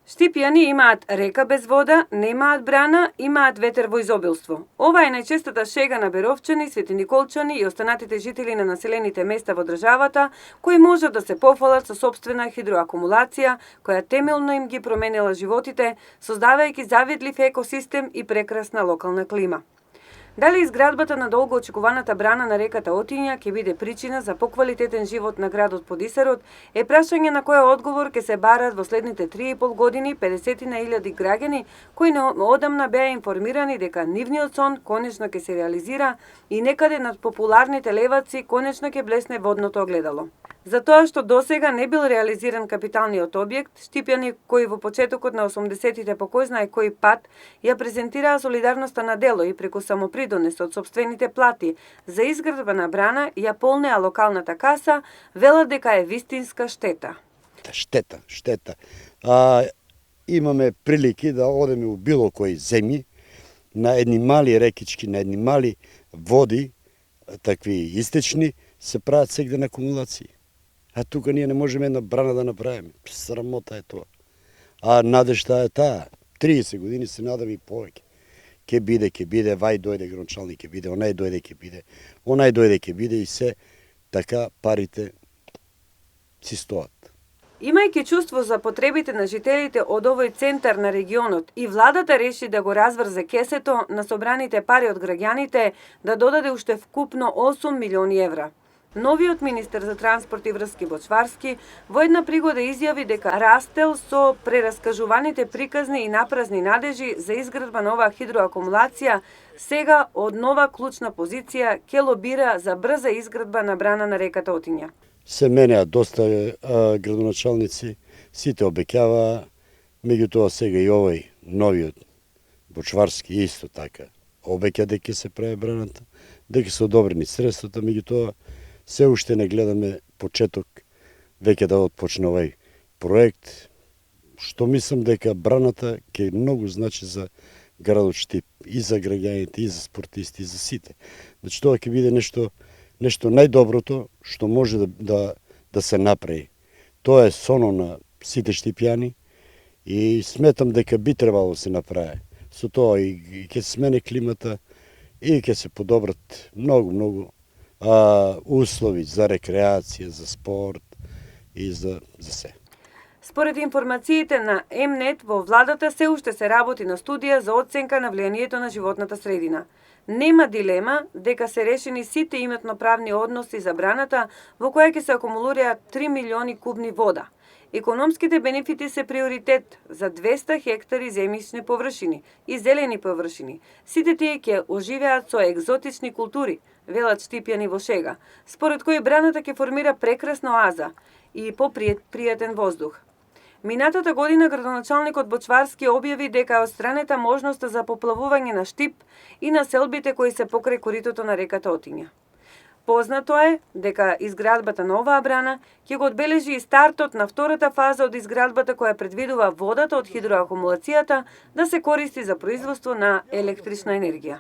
Штипјани имаат река без вода, немаат брана, имаат ветер во изобилство. Ова е најчестата шега на беровчани, светиниколчани и останатите жители на населените места во државата, кои можат да се пофалат со собствена хидроакумулација, која темелно им ги променила животите, создавајќи завидлив екосистем и прекрасна локална клима. Дали изградбата на долго очекуваната брана на реката Отиња ќе биде причина за поквалитетен живот на градот Подисарот е прашање на кое одговор ќе се барат во следните 3,5 години 50.000 граѓани кои одамна беа информирани дека нивниот сон конечно ќе се реализира и некаде над популарните леваци конечно ќе блесне водното огледало. За тоа што досега не бил реализиран капиталниот објект, штипјани кои во почетокот на 80-тите по кој знае кој пат ја презентираа солидарноста на дело и преку самопридонес од сопствените плати за изградба на брана ја полнеа локалната каса, велат дека е вистинска штета. Штета. Имаме прилики да одеме у било кои земји, на едни мали рекички, на едни мали води, такви истечни, се прават сегден акумулации. А тука ние не можеме една брана да направиме. Срамота е тоа. А надежта е таа. 30 години се надаме и повеќе. Ке биде, вај дојде градоначалник, ке биде, онај дојде, ке биде и се така парите си стоат. Имајќи чувство за потребите на жителите од овој центар на регионот и владата реши да го разврзе кесето на собраните пари од граѓаните да додаде уште вкупно 8 милиони евра. Новиот министер за транспорт и врски Бочварски во една пригода изјави дека растел со прераскажуваните приказни и напразни надежи за изградба на оваа хидроакумулација, сега од нова клучна позиција ќе лобира за брза изградба на брана на реката Отиња. Се менеа доста градоначалници, сите обеќаваа, меѓутоа сега и овој новиот Бочварски исто така обеќа дека се прави браната, дека се одобрени средствата, меѓутоа се уште не гледаме почеток веќе да отпочне овој проект, што мислам дека браната ќе многу значи за градот Штип, и за граѓаните, и за спортисти, и за сите. Значи тоа ќе биде нешто најдоброто што може да се направи. Тоа е соно на сите штипјани и сметам дека би требало да се направи. Со тоа и ќе се смени климата и ќе се подобрат многу услови за рекреација, за спорт и за се. Според информациите на Мнет, во владата се уште се работи на студија за оценка на влијанието на животната средина. Нема дилема дека се решени сите иметноправни односи за браната во која ќе се акумулираат 3 милиони кубни вода. Економските бенефити се приоритет за 200 хектари земјишни површини и зелени површини. Сите тие ќе оживеат со екзотични култури, велат штипјани во шега, според кои браната ќе формира прекрасна оаза и попријатен воздух. Минатата година градоначалникот Бочварски објави дека е отстранета можноста за поплавување на Штип и на селбите кои се покрај коритото на реката Отиња. Познато е дека изградбата на оваа брана ќе го одбележи и стартот на втората фаза од изградбата која предвидува водата од хидроакумулацијата да се користи за производство на електрична енергија.